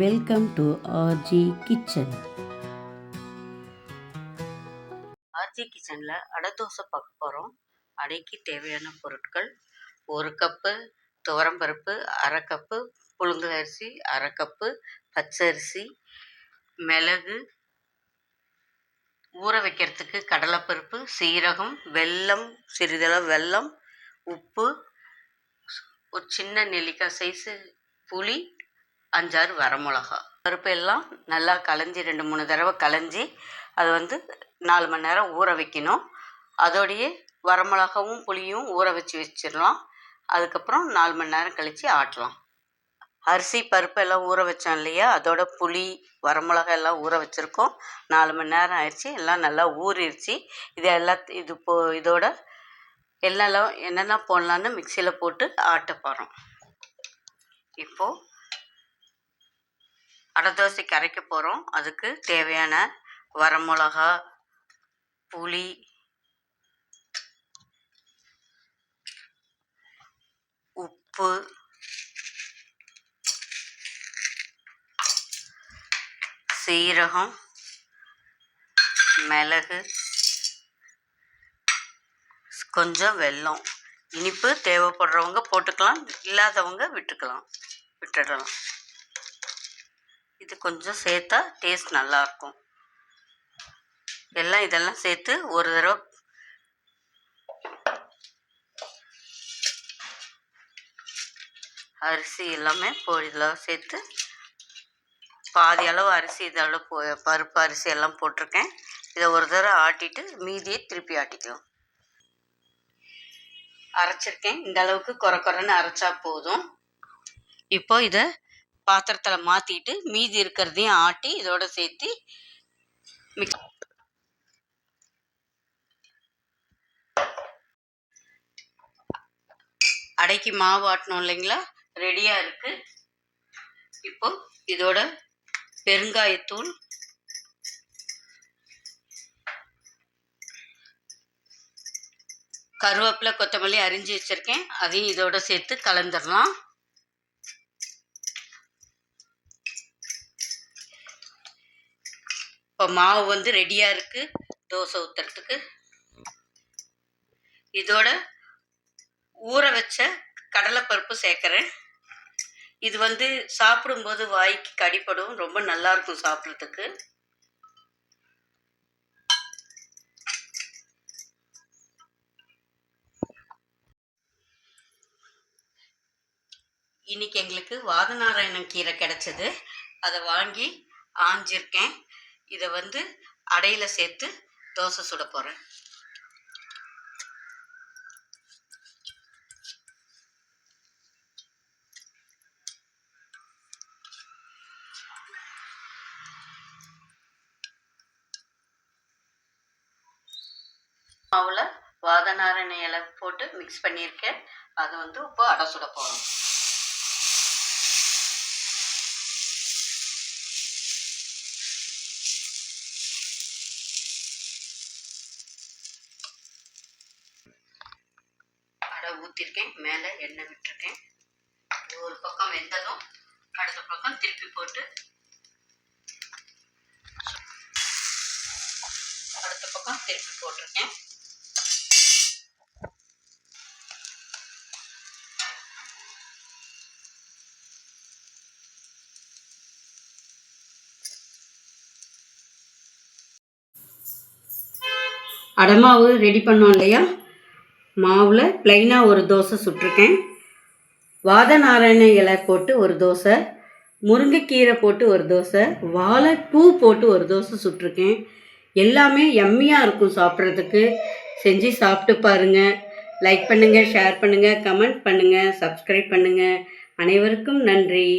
Welcome to RG kitchen. RG கிச்சனில் அடை தோசை பார்க்க போகிறோம். அடைக்கு தேவையான பொருட்கள்: 1 கப்பு துவரம்பருப்பு, 1/2 கப்பு புழுங்கல் அரிசி, 1/2 கப்பு பச்சரிசி, மிளகு, ஊற வைக்கிறதுக்கு கடலைப்பருப்பு, சீரகம், வெல்லம், சிறிதளவு வெல்லம், உப்பு, ஒரு சின்ன நெல்லிக்காய் சைஸு புளி, 5-6 வரமிளகா. பருப்பு எல்லாம் நல்லா களைஞ்சி 2-3 தடவை களைஞ்சி அதை 4 மணி நேரம் ஊற வைக்கணும். அதோடையே வரமிளகாவும் புளியும் ஊற வச்சிடலாம். அதுக்கப்புறம் 4 மணி நேரம் கழித்து ஆட்டலாம். அரிசி பருப்பு எல்லாம் ஊற வச்சோம் இல்லையா, அதோட புளி வரமிளகா எல்லாம் ஊற வச்சுருக்கோம். 4 மணி நேரம் ஆயிடுச்சு, எல்லாம் நல்லா ஊறிடுச்சு. இதோட என்னென்ன போடலான்னு மிக்சியில் போட்டு ஆட்ட போகிறோம். இப்போது அடை தோசைக்கு அரைக்க போகிறோம். அதுக்கு தேவையான வரமிளகா, புளி, உப்பு, சீரகம், மிளகு, கொஞ்சம் வெல்லம். இனிப்பு தேவைப்படுறவங்க போட்டுக்கலாம், இல்லாதவங்க விட்டுடலாம். இது கொஞ்சம் சேர்த்தா டேஸ்ட் நல்லாயிருக்கும். இதெல்லாம் சேர்த்து ஒரு தடவை அரிசி எல்லாமே இதில் சேர்த்து பாதி அளவு அரிசி இதோட பருப்பு அரிசி எல்லாம் போட்டிருக்கேன். இதை ஒரு தடவை ஆட்டிட்டு மீதியை திருப்பி ஆட்டிக்கலாம். அரைச்சிருக்கேன். இந்த அளவுக்கு கொரன்னு அரைச்சா போதும். இப்போ இதை பாத்திரத்தில் மாற்றிட்டு மீதி இருக்கிறதையும் ஆட்டி இதோட சேர்த்து அடைக்கு மாவு ஆட்டணும் இல்லைங்களா, ரெடியாக இருக்குது. இப்போ இதோட பெருங்காயத்தூள், கருவேப்பிலை, கொத்தமல்லி அரிஞ்சு வச்சுருக்கேன், அதையும் இதோட சேர்த்து கலந்துடலாம். இப்போ மாவு ரெடியாக இருக்குது தோசை ஊற்றுறதுக்கு. இதோட ஊற வச்ச கடலைப்பருப்பு சேர்க்குறேன். இது சாப்பிடும்போது வாய்க்கு கடிப்படும், ரொம்ப நல்லாயிருக்கும் சாப்பிட்றதுக்கு. இன்னைக்கு எங்களுக்கு வாதநாராயணன் கீரை கிடைச்சது, அதை வாங்கி ஆஞ்சிருக்கேன். இதை அடையில் சேர்த்து தோசை சுட போகிறேன். மாவில் வாதநாராயண இலை போட்டு மிக்ஸ் பண்ணியிருக்கேன். அதை இப்போ அடை சுட போகிறோம். அடை ஊற்றிருக்கேன், மேலே எண்ணெய் விட்டுருக்கேன். ஒரு பக்கம் வெந்ததும் அடுத்த பக்கம் திருப்பி போட்டு அடுத்த பக்கம் திருப்பி போட்டிருக்கேன். அடை மாவு ரெடி பண்ணோம் இல்லையா, மாவில் ப்ளைனாக ஒரு தோசை சுட்டிருக்கேன். வாதநாராயண இலை போட்டு ஒரு தோசை, முருங்கைக்கீரை போட்டு ஒரு தோசை, வாழைப்பூ போட்டு ஒரு தோசை சுட்டிருக்கேன். எல்லாமே யம்மியாக இருக்கும் சாப்பிட்றதுக்கு. செஞ்சு சாப்பிட்டு பாருங்கள். லைக் பண்ணுங்கள், ஷேர் பண்ணுங்கள், கமெண்ட் பண்ணுங்கள், சப்ஸ்கிரைப் பண்ணுங்கள். அனைவருக்கும் நன்றி.